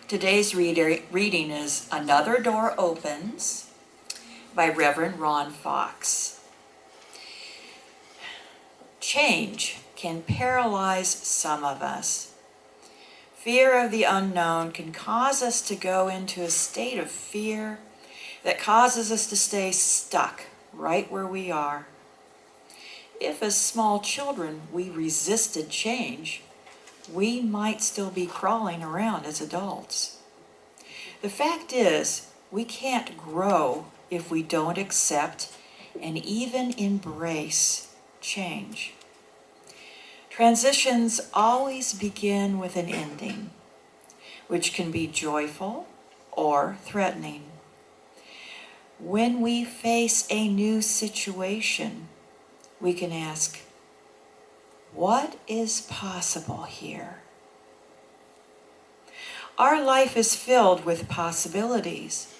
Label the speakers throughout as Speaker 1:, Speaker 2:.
Speaker 1: Today's reading is Another Door Opens by Reverend Ron Fox. Change can paralyze some of us. Fear of the unknown can cause us to go into a state of fear that causes us to stay stuck right where we are. If as small children we resisted change, we might still be crawling around as adults. The fact is, we can't grow if we don't accept and even embrace change. Transitions always begin with an ending, which can be joyful or threatening. When we face a new situation, we can ask, what is possible here? Our life is filled with possibilities,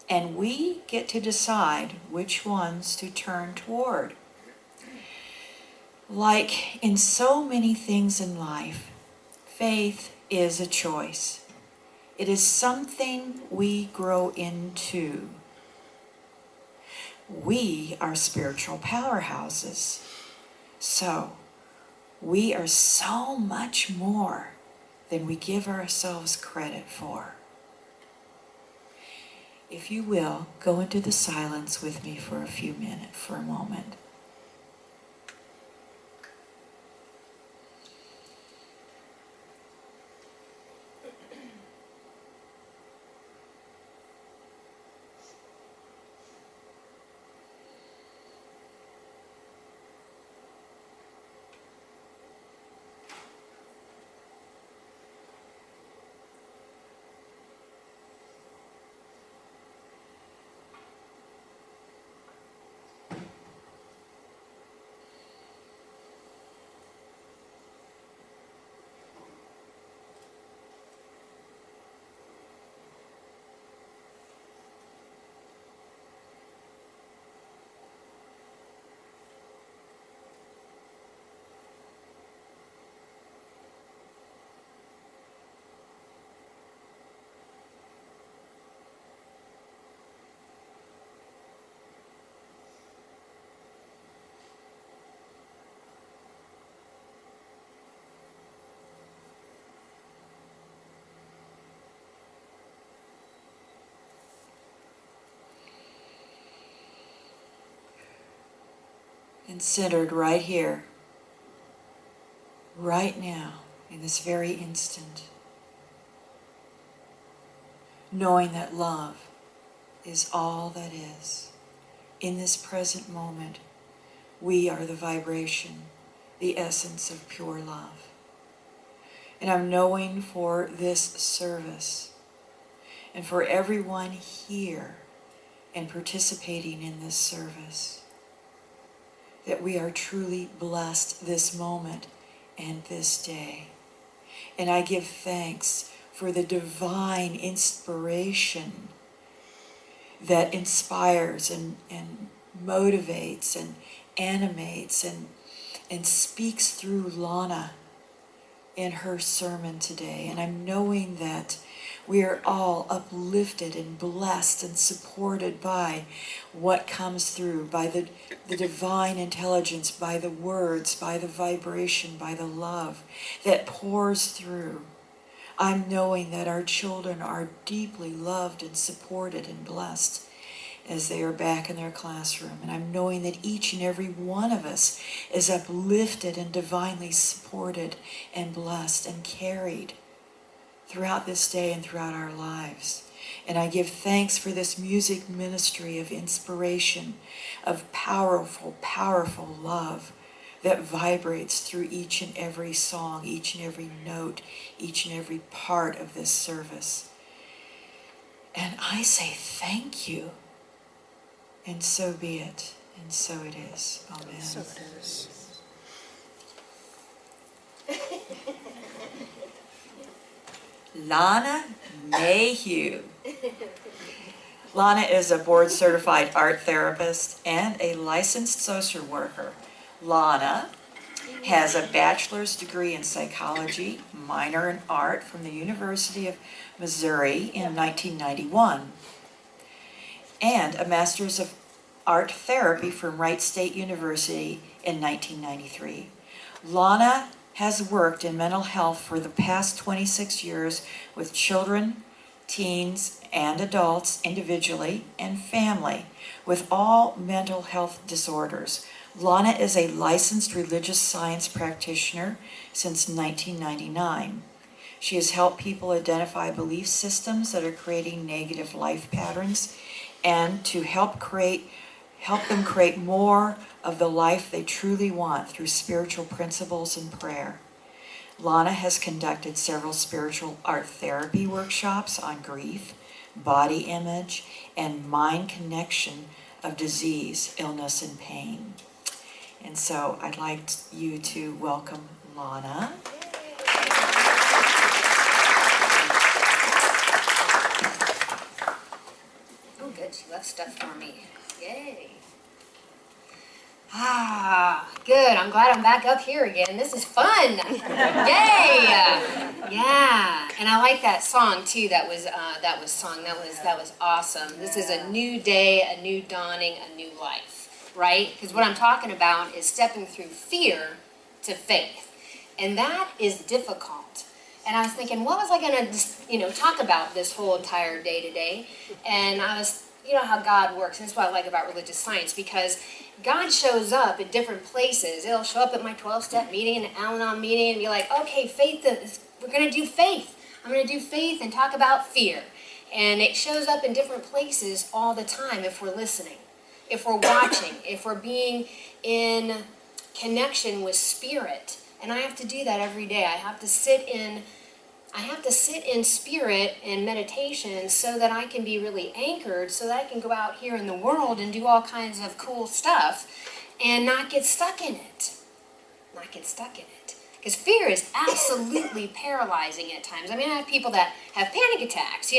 Speaker 1: and we get to decide which ones to turn toward. Like in so many things in life, faith is a choice. It is something we grow into. We are spiritual powerhouses. So, we are so much more than we give ourselves credit for. If you will, go into the silence with me for a moment. And centered right here, right now, in this very instant. Knowing that love is all that is. In this present moment, we are the vibration, the essence of pure love. And I'm knowing for this service and for everyone here and participating in this service, that we are truly blessed this moment and this day. And I give thanks for the divine inspiration that inspires and motivates and animates and speaks through Lana in her sermon today. And I'm knowing that we are all uplifted and blessed and supported by what comes through, by the divine intelligence, by the words, by the vibration, by the love that pours through. I'm knowing that our children are deeply loved and supported and blessed as they are back in their classroom. And I'm knowing that each and every one of us is uplifted and divinely supported and blessed and carried throughout this day and throughout our lives. And I give thanks for this music ministry of inspiration, of powerful, powerful love that vibrates through each and every song, each and every note, each and every part of this service. And I say thank you. And so be it, and so it is. Amen. So it is. Lana Mayhew. Lana is a board-certified art therapist and a licensed social worker. Lana has a bachelor's degree in psychology, minor in art from the University of Missouri in 1991, and a master's of art therapy from Wright State University in 1993. Lana has worked in mental health for the past 26 years with children, teens, and adults individually and family with all mental health disorders. Lana is a licensed religious science practitioner since 1999. She has helped people identify belief systems that are creating negative life patterns and to help them create more of the life they truly want through spiritual principles and prayer. Lana has conducted several spiritual art therapy workshops on grief, body image, and mind connection of disease, illness, and pain. And so I'd like you to welcome Lana.
Speaker 2: Oh, good. She left stuff for me. Yay. Ah, good. I'm glad I'm back up here again. This is fun. Yay! Yeah. And I like that song too. That was sung. That was awesome. This is a new day, a new dawning, a new life, right? Because what I'm talking about is stepping through fear to faith, and that is difficult. And I was thinking, what was I going to, talk about this whole entire day today? And I was, how God works. And that's what I like about religious science, because God shows up at different places. It'll show up at my 12-step meeting and an Al-Anon meeting and be like, okay, faith, we're going to do faith. I'm going to do faith and talk about fear. And it shows up in different places all the time if we're listening, if we're watching, if we're being in connection with spirit. And I have to do that every day. I have to sit in spirit and meditation so that I can be really anchored, so that I can go out here in the world and do all kinds of cool stuff and not get stuck in it. Because fear is absolutely paralyzing at times. I mean, I have people that have panic attacks,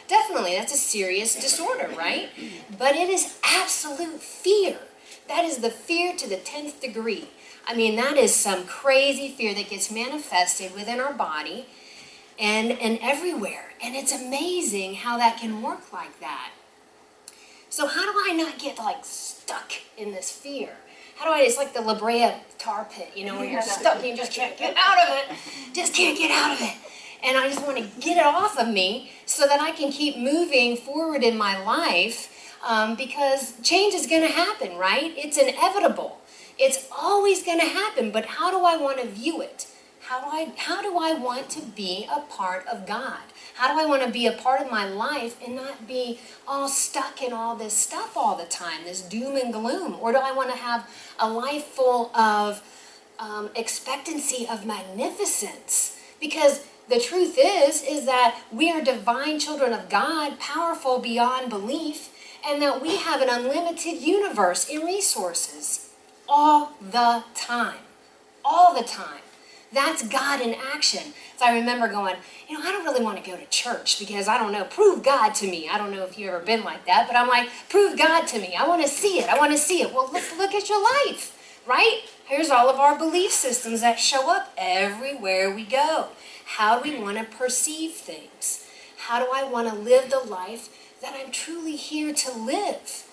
Speaker 2: Definitely, that's a serious disorder, right? But it is absolute fear. That is the fear to the 10th degree. I mean, that is some crazy fear that gets manifested within our body and everywhere. And it's amazing how that can work like that. So how do I not get stuck in this fear? It's like the La Brea tar pit, where you're stuck and you just can't get out of it. Just can't get out of it. And I just want to get it off of me so that I can keep moving forward in my life, because change is going to happen, right? It's inevitable. It's always going to happen, but how do I want to view it? How do I want to be a part of God? How do I want to be a part of my life and not be all stuck in all this stuff all the time, this doom and gloom? Or do I want to have a life full of expectancy of magnificence? Because the truth is that we are divine children of God, powerful beyond belief, and that we have an unlimited universe in resources all the time. All the time. That's God in action. So I remember going, I don't really want to go to church because I don't know, prove God to me. I don't know if you've ever been like that, but I'm like, prove God to me. I want to see it. I want to see it. Well, look at your life, right? Here's all of our belief systems that show up everywhere we go. How do we want to perceive things? How do I want to live the life that I'm truly here to live?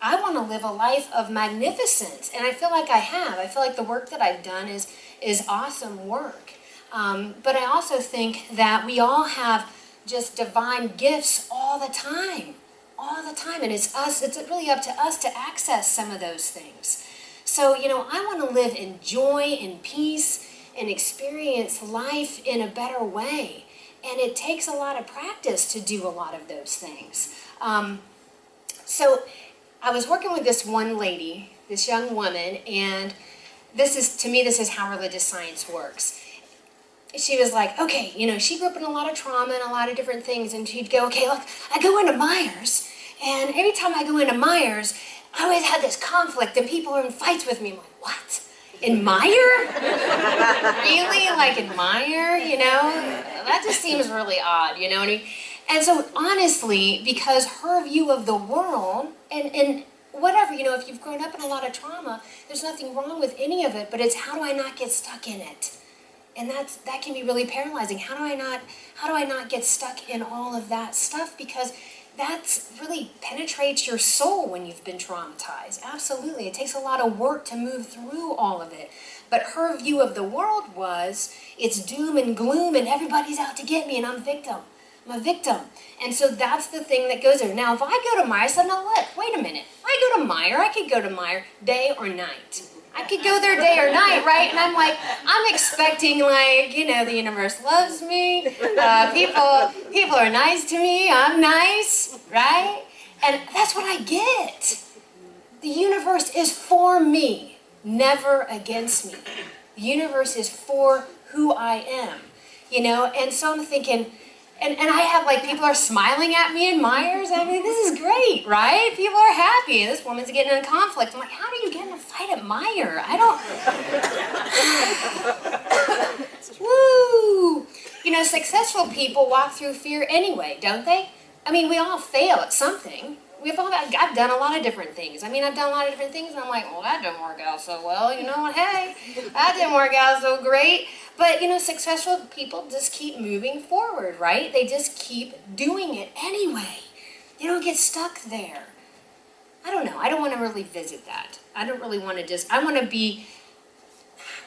Speaker 2: I want to live a life of magnificence, and I feel like I have. I feel like the work that I've done is awesome work. But I also think that we all have just divine gifts all the time, and it's really up to us to access some of those things. So, I want to live in joy and peace and experience life in a better way, and it takes a lot of practice to do a lot of those things. So I was working with this one lady, this young woman, and this is how religious science works. She was like, okay, she grew up in a lot of trauma and a lot of different things, and she'd go, okay, look, I go into Myers, and every time I go into Myers, I always had this conflict, and people are in fights with me. I'm like, what? In Meyer? Really? Like in Meyer, That just seems really odd, And so honestly, because her view of the world, and whatever, you know, if you've grown up in a lot of trauma, there's nothing wrong with any of it, but it's how do I not get stuck in it? And that can be really paralyzing. How do I not get stuck in all of that stuff? Because that's really penetrates your soul when you've been traumatized. Absolutely. It takes a lot of work to move through all of it. But her view of the world was, it's doom and gloom and everybody's out to get me and I'm a victim. And so that's the thing that goes there. Now, if I go to Meyer, I said, no, look, wait a minute. If I go to Meyer, I could go to Meyer day or night. I could go there day or night, right? And I'm like, I'm expecting, like, you know, the universe loves me. People are nice to me. I'm nice, right? And that's what I get. The universe is for me, never against me. The universe is for who I am, you know? And so I'm thinking, and I have, like, people are smiling at me in Myers. I mean, this is great, right? People are happy. This woman's getting in a conflict. I'm like, how do you get in a fight at Meyer? I don't... Woo! You know, successful people walk through fear anyway, don't they? I mean, we all fail at something. I've done a lot of different things. I mean, I've done a lot of different things, and I'm like, well, that didn't work out so well. You know what? Hey, that didn't work out so great. But, you know, successful people just keep moving forward, right? They just keep doing it anyway. They don't get stuck there. I don't know. I don't want to really visit that. I don't really want to just... I want to be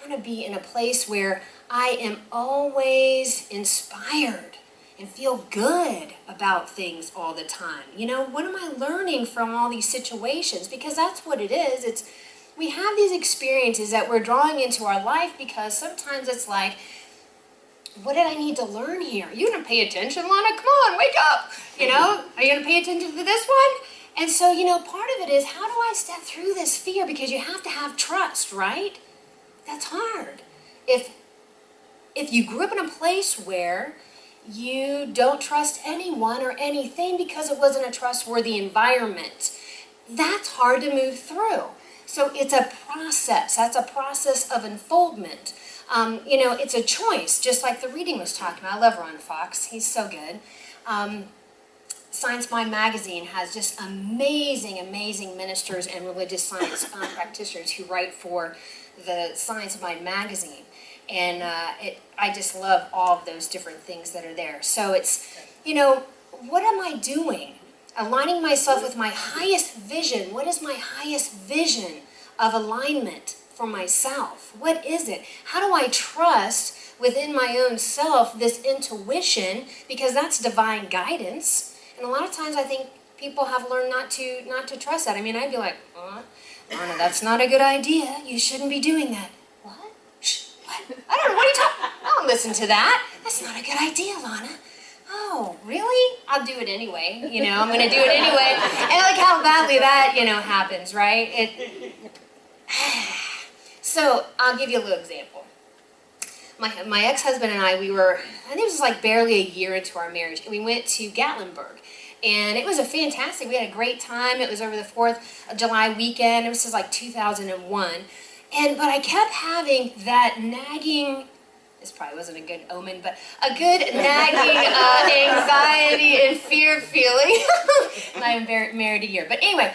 Speaker 2: in a place where I am always inspired and feel good about things all the time. You know, what am I learning from all these situations? Because that's what it is. We have these experiences that we're drawing into our life because sometimes it's like, what did I need to learn here? Are you going to pay attention, Lana? Come on, wake up. You know, are you going to pay attention to this one? And so, you know, part of it is, how do I step through this fear? Because you have to have trust, right? That's hard. If you grew up in a place where you don't trust anyone or anything because it wasn't a trustworthy environment, that's hard to move through. So it's a process. That's a process of unfoldment. You know, it's a choice, just like the reading was talking about. I love Ron Fox. He's so good. Science Mind magazine has just amazing, amazing ministers and religious science practitioners who write for the Science Mind magazine. And I just love all of those different things that are there. So it's, you know, what am I doing? Aligning myself with my highest vision. What is my highest vision of alignment for myself? What is it? How do I trust within my own self this intuition? Because that's divine guidance. And a lot of times I think people have learned not to trust that. I mean, I'd be like, Lana, that's not a good idea. You shouldn't be doing that. What? Shh, what? I don't know. What are you talking? I don't listen to that. That's not a good idea, Lana. Oh, really? I'll do it anyway. You know, I'm going to do it anyway. And look how badly that, you know, happens, right? So, I'll give you a little example. My ex-husband and I think it was like barely a year into our marriage, and we went to Gatlinburg. And it was we had a great time. It was over the 4th of July weekend. It was like 2001. But I kept having that nagging, this probably wasn't a good omen, but a good nagging anxiety and fear feeling. And I am married a year. But anyway,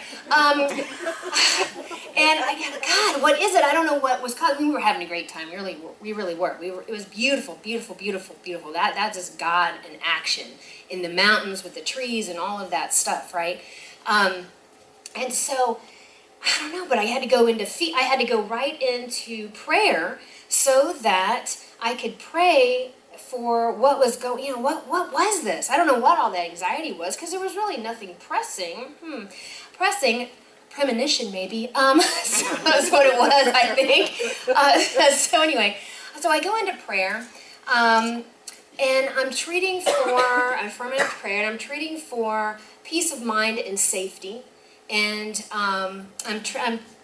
Speaker 2: and I got, God, what is it? I don't know what was causing. We were having a great time. We really were. It was beautiful, beautiful, beautiful, beautiful. That's just God in action in the mountains with the trees and all of that stuff, right? And so, I don't know, but I had to go right into prayer so that I could pray for what was going, you know, what was this? I don't know what all that anxiety was, because there was really nothing pressing. Premonition maybe. So that's what it was, I think. So anyway, so I go into prayer, and I'm affirmative prayer, and I'm treating for peace of mind and safety. And I'm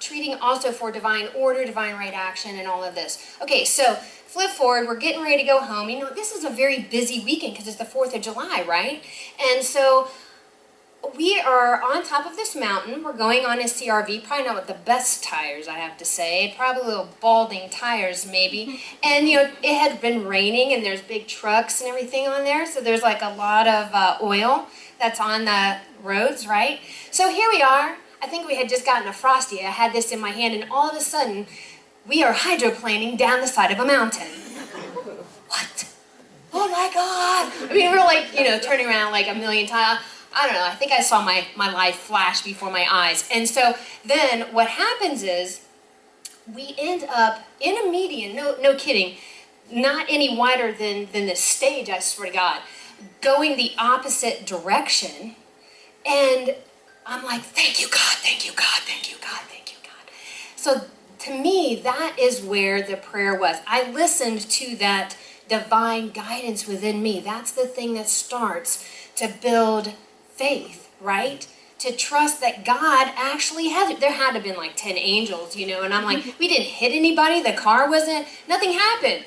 Speaker 2: treating also for divine order, divine right action, and all of this. Okay, so flip forward, we're getting ready to go home. You know, this is a very busy weekend because it's the 4th of July, right? And so we are on top of this mountain. We're going on a CRV, probably not with the best tires, I have to say. Probably little balding tires, maybe. And, you know, it had been raining, and there's big trucks and everything on there. So there's like a lot of oil that's on the roads, right? So here we are. I think we had just gotten a Frosty. I had this in my hand, and all of a sudden, we are hydroplaning down the side of a mountain. What? Oh my God. I mean, we're like, turning around like a million times. I don't know, I think I saw my life flash before my eyes. And so then what happens is we end up in a median, no kidding, not any wider than this stage, I swear to God, going the opposite direction. And I'm like, thank you, God, thank you, God, thank you, God, thank you, God. So to me, that is where the prayer was. I listened to that divine guidance within me. That's the thing that starts to build faith, right? To trust that God actually has it. There had to have been like 10 angels, and I'm like, we didn't hit anybody, the car wasn't, nothing happened.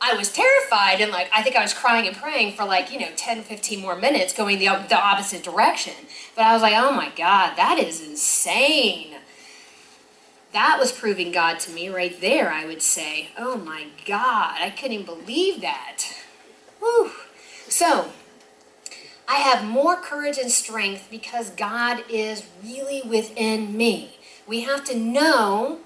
Speaker 2: I was terrified, and I think I was crying and praying for 10, 15 more minutes going the opposite direction. But I was like, oh my God, that is insane. That was proving God to me right there, I would say. Oh my God, I couldn't believe that. Whew. So, I have more courage and strength because God is really within me. We have to know,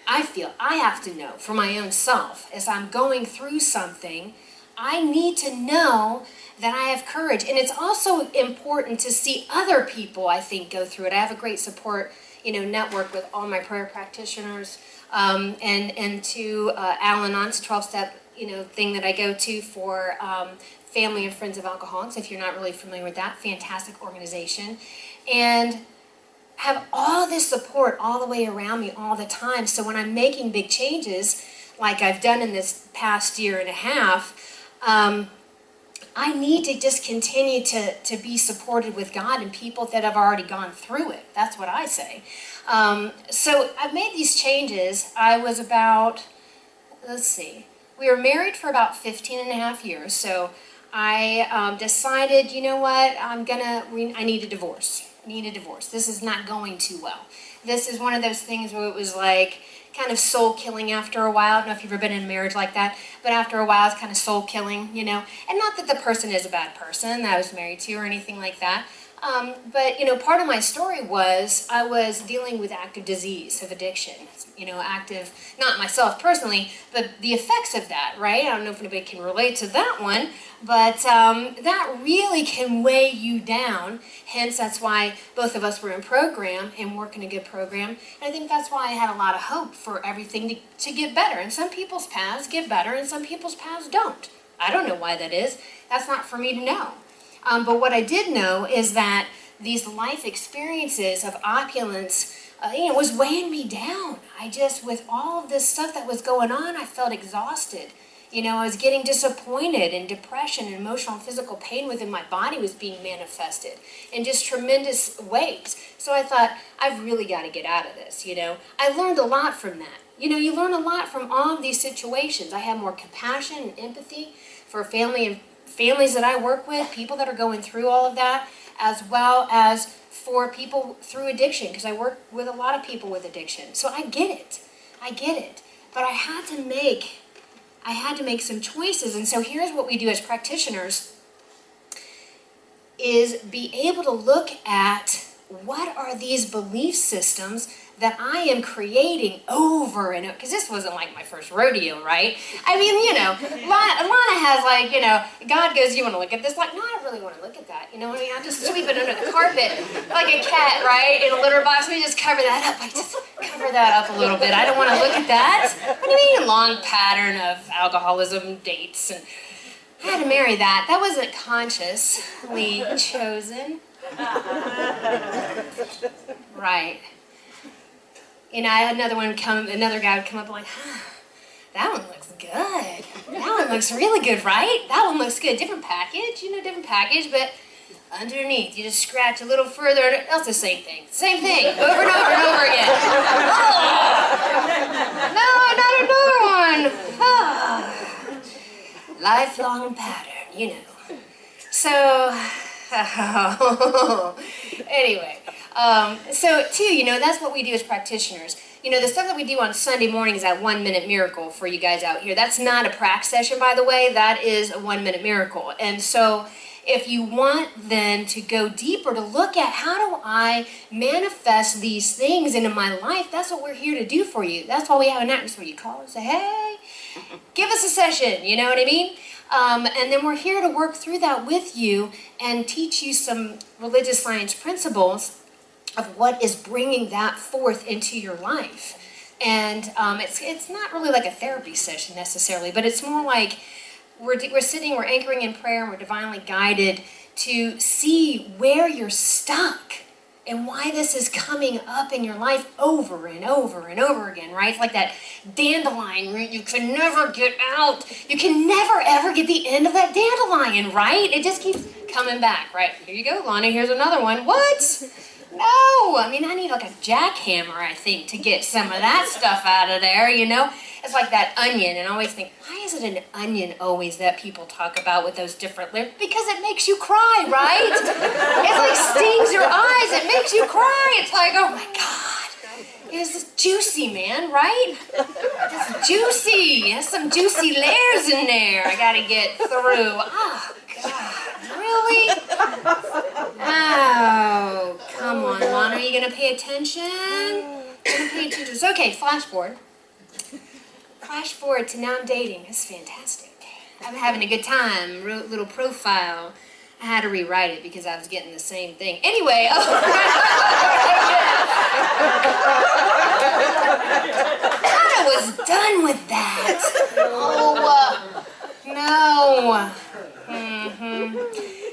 Speaker 2: I feel I have to know for my own self, as I'm going through something, I need to know that I have courage. And it's also important to see other people, I think, go through it. I have a great support, network with all my prayer practitioners, and to Al-Anon's 12-step, thing that I go to for Family and Friends of Alcoholics, if you're not really familiar with that, fantastic organization. And have all this support all the way around me all the time. So when I'm making big changes, like I've done in this past year and a half, I need to just continue to be supported with God and people that have already gone through it. That's what I say. So I've made these changes. I was about, we were married for about 15 and a half years. So I decided, you know what, I need a divorce. This is not going too well. This is one of those things where it was like kind of soul killing after a while. I don't know if you've ever been in a marriage like that, but after a while it's kind of soul killing, And not that the person is a bad person that I was married to or anything like that. But part of my story was I was dealing with active disease of addiction. Active, not myself personally, but the effects of that, right? I don't know if anybody can relate to that one, but that really can weigh you down. Hence, that's why both of us were in program and working a good program. And I think that's why I had a lot of hope for everything to get better. And some people's paths get better and some people's paths don't. I don't know why that is. That's not for me to know. But what I did know is that these life experiences of opulence was weighing me down. With all of this stuff that was going on, I felt exhausted. I was getting disappointed, and depression and emotional and physical pain within my body was being manifested in just tremendous ways. So I thought, I've really got to get out of this, I learned a lot from that. You learn a lot from all of these situations. I have more compassion and empathy for families that I work with, people that are going through all of that, as well as for people through addiction, because I work with a lot of people with addiction. So I get it. But I had to make some choices. And so here's what we do as practitioners, is be able to look at what are these belief systems that I am creating over and over, because this wasn't like my first rodeo, right? I mean, Lana has God goes, you want to look at this? Like, no, I don't really want to look at that. You know what I mean? I just sweep it under the carpet like a cat, right? In a litter box, we just cover that up. I just cover that up a little bit. I don't want to look at that. What do you mean, a long pattern of alcoholism, dates, and I had to marry that. That wasn't consciously chosen. Right. I had another guy would come up like, that one looks good. That one looks really good, right? That one looks good. Different package, but underneath, you just scratch a little further, and it's the same thing. Same thing, over and over and over again. Oh, no, not another one. Oh. Lifelong pattern, So, anyway. So too, that's what we do as practitioners. The stuff that we do on Sunday morning is that 1-minute miracle for you guys out here. That's not a prac session, by the way. That is a 1-minute miracle. And so if you want then to go deeper, to look at how do I manifest these things into my life, that's what we're here to do for you. That's why we have an act where you call and say, hey, give us a session, you know what I mean? And then we're here to work through that with you and teach you some religious science principles of what is bringing that forth into your life. And it's not really like a therapy session necessarily, but it's more like we're anchoring in prayer, and we're divinely guided to see where you're stuck and why this is coming up in your life over and over and over again, right? It's like that dandelion root you can never get out. You can never ever get the end of that dandelion, right? It just keeps coming back, right? Here you go, Lana, here's another one. What? No, I mean, I need like a jackhammer, I think, to get some of that stuff out of there, you know? It's like that onion, and I always think, why is it an onion always that people talk about with those different layers? Because it makes you cry, right? It like stings your eyes, it makes you cry. It's like, oh my God, it's juicy, man, right? It's juicy, it has some juicy layers in there I gotta get through. Oh, God, really? Oh, come on, Lana, are you gonna pay attention? You're gonna pay attention. It's okay, flash forward. Flash forward to now I'm dating. It's fantastic. I'm having a good time. Wrote a little profile. I had to rewrite it because I was getting the same thing. Anyway, I was done with that. Oh, no.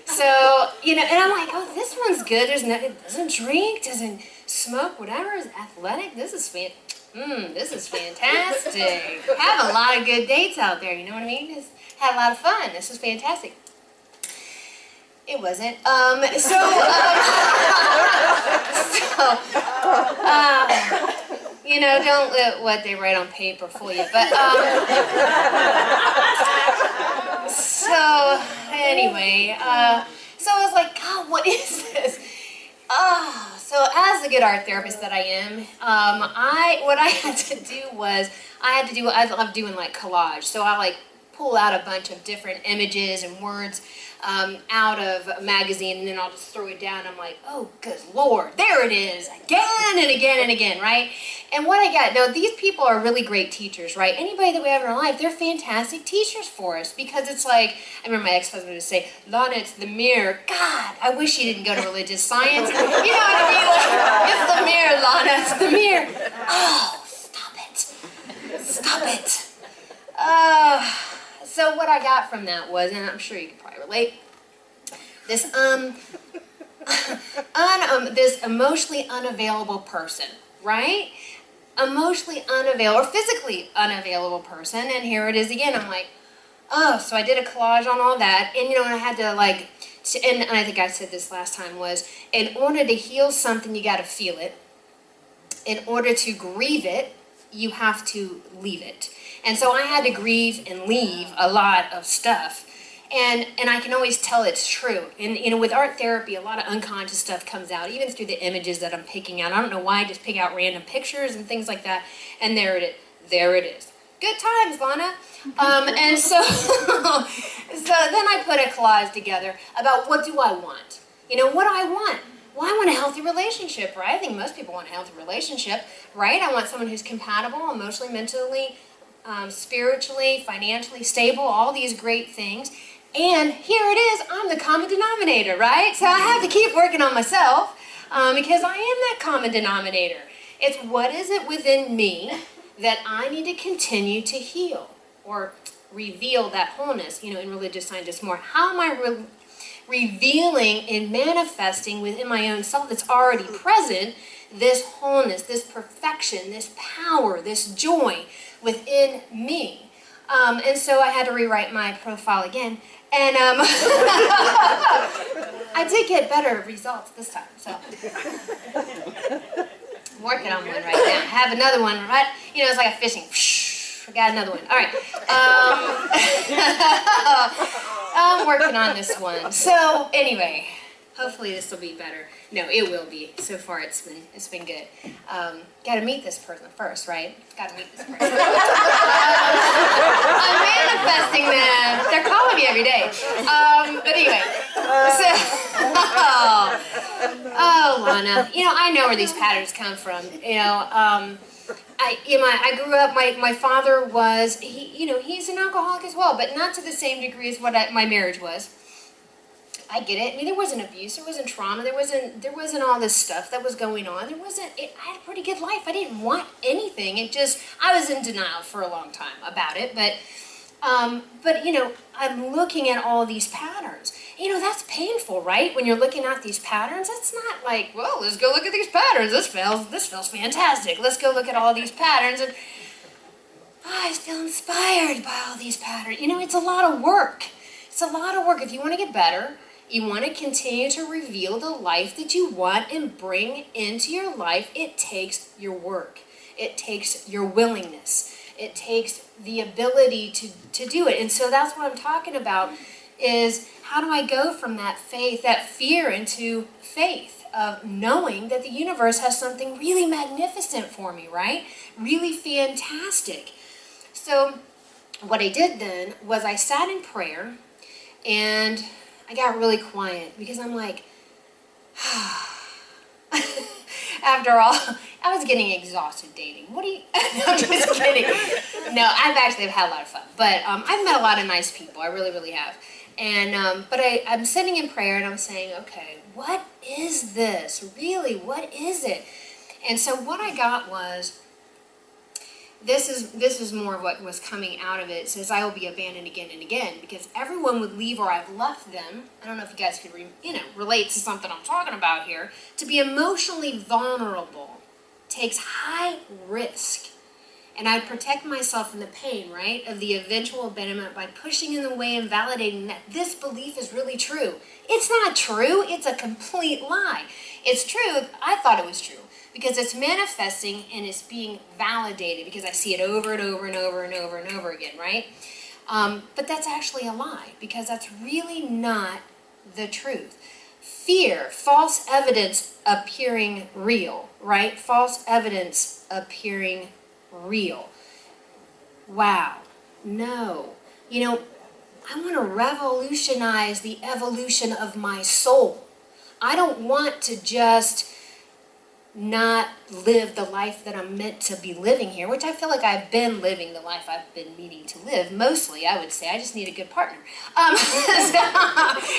Speaker 2: So, you know, and I'm like, oh, this one's good. It doesn't drink, doesn't smoke, whatever. Is athletic. This is fantastic. This is fantastic. Have a lot of good dates out there, you know what I mean? Just had a lot of fun. This is fantastic. It wasn't. You know, don't let what they write on paper fool you. But, so, anyway, so I was like, God, what is this? So as a good art therapist that I am, what I had to do was, I love doing like collage. So I like pull out a bunch of different images and words out of a magazine, and then I'll just throw it down. I'm like, oh, good Lord, there it is, again and again and again, right? And what I got, now these people are really great teachers, right? Anybody that we have in our life, they're fantastic teachers for us, because it's like, I remember my ex-husband would say, Lana, it's the mirror. God, I wish he didn't go to religious science. You know what I mean? Like, it's the mirror, Lana, it's the mirror. Oh, stop it. Stop it. So what I got from that was, and I'm sure you can probably relate, this this emotionally unavailable person, right? Emotionally unavailable, or physically unavailable person, and here it is again. I'm like, oh, so I did a collage on all that, and you know, and I had to like, and I think I said this last time, was in order to heal something, you got to feel it. In order to grieve it, you have to leave it. And so I had to grieve and leave a lot of stuff. And I can always tell it's true. And you know, with art therapy, a lot of unconscious stuff comes out, even through the images that I'm picking out. I don't know why, I just pick out random pictures and things like that. And there it is. Good times, Lana. And so, so then I put a collage together about what do I want? You know, what do I want? Well, I want a healthy relationship, right? I think most people want a healthy relationship, right? I want someone who's compatible, emotionally, mentally, spiritually, financially stable, all these great things. And here it is, I'm the common denominator, right? So I have to keep working on myself because I am that common denominator. It's what is it within me that I need to continue to heal or reveal that wholeness, you know, in religious science just more. How am I revealing and manifesting within my own self that's already present this wholeness, this perfection, this power, this joy within me? And so I had to rewrite my profile again, and I did get better results this time, so I'm working on one right now. I have another one, right? You know, it's like a fishing. I got another one. All right. I'm working on this one. So anyway, Hopefully this will be better. No, it will be. So far it's been good. Got to meet this person first, right? Got to meet this person. I'm manifesting them. They're calling me every day. But anyway, so oh, Lana, I know where these patterns come from. I grew up. My father was he's an alcoholic as well, but not to the same degree as what my marriage was. I get it. I mean, there wasn't abuse, there wasn't trauma, there wasn't all this stuff that was going on. I had a pretty good life. I didn't want anything. I was in denial for a long time about it. But I'm looking at all these patterns. That's painful, right? When you're looking at these patterns, it's not like, well, let's go look at these patterns. This feels fantastic. Let's go look at all these patterns and I feel inspired by all these patterns. It's a lot of work. It's a lot of work. If you want to get better, you want to continue to reveal the life that you want and bring into your life, it takes your work. It takes your willingness. It takes the ability to do it. And so that's what I'm talking about is how do I go from that faith, that fear into faith of knowing that the universe has something really magnificent for me, right? Really fantastic. So what I did then was I sat in prayer and I got really quiet because I'm like, after all, I was getting exhausted dating. What do you, no, I'm just kidding. No, I've had a lot of fun. But I've met a lot of nice people. I really, really have. And, but I'm sitting in prayer and I'm saying, okay, what is this? Really, what is it? And so what I got was, this is more of what was coming out of it. It says, I will be abandoned again and again, because everyone would leave or I've left them. I don't know if you guys could relate to something I'm talking about here. To be emotionally vulnerable takes high risk. And I'd protect myself from the pain, right, of the eventual abandonment by pushing in the way and validating that this belief is really true. It's not true. It's a complete lie. It's true. I thought it was true. Because it's manifesting and it's being validated because I see it over and over and over and over and over again, right? But that's actually a lie because that's really not the truth. Fear, false evidence appearing real, right? False evidence appearing real. Wow. No. I want to revolutionize the evolution of my soul. I don't want to just not live the life that I'm meant to be living here, which I feel like I've been living the life I've been meaning to live. Mostly, I would say. I just need a good partner.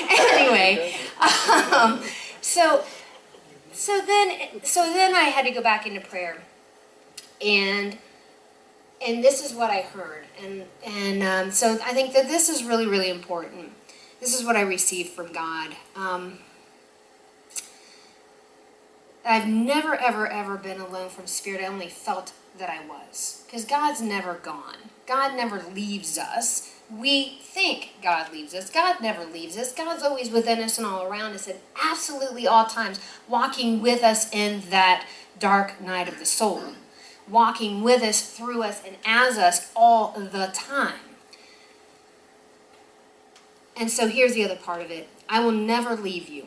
Speaker 2: Anyway, so then I had to go back into prayer, and this is what I heard, and so I think that this is really, really important. This is what I received from God. I've never, ever, ever been alone from spirit. I only felt that I was. Because God's never gone. God never leaves us. We think God leaves us. God never leaves us. God's always within us and all around us at absolutely all times, walking with us in that dark night of the soul. Walking with us, through us, and as us all the time. And so here's the other part of it. I will never leave you.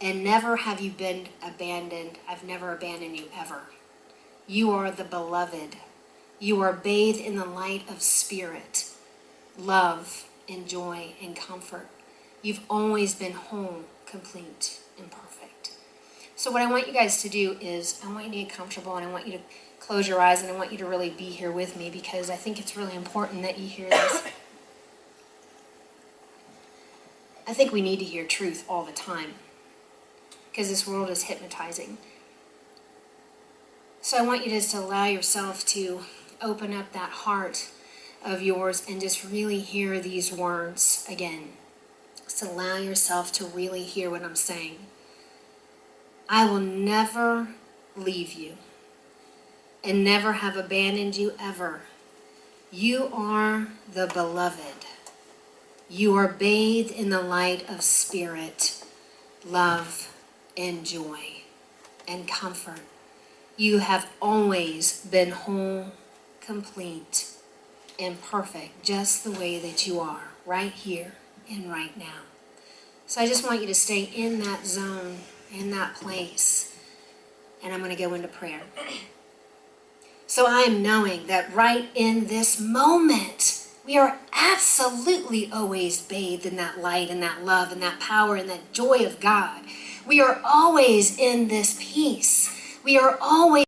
Speaker 2: And never have you been abandoned. I've never abandoned you ever. You are the beloved. You are bathed in the light of spirit, love, and joy, and comfort. You've always been whole, complete, and perfect. So what I want you guys to do is, I want you to get comfortable, and I want you to close your eyes, and I want you to really be here with me, because I think it's really important that you hear this. I think we need to hear truth all the time, because this world is hypnotizing. So I want you just to allow yourself to open up that heart of yours and just really hear these words again. Just allow yourself to really hear what I'm saying. I will never leave you and never have abandoned you ever. You are the beloved. You are bathed in the light of spirit, love, and joy, and comfort. You have always been whole, complete, and perfect, just the way that you are, right here and right now. So I just want you to stay in that zone, in that place. And I'm going to go into prayer. So I am knowing that right in this moment, we are absolutely always bathed in that light and that love and that power and that joy of God. We are always in this peace. We are always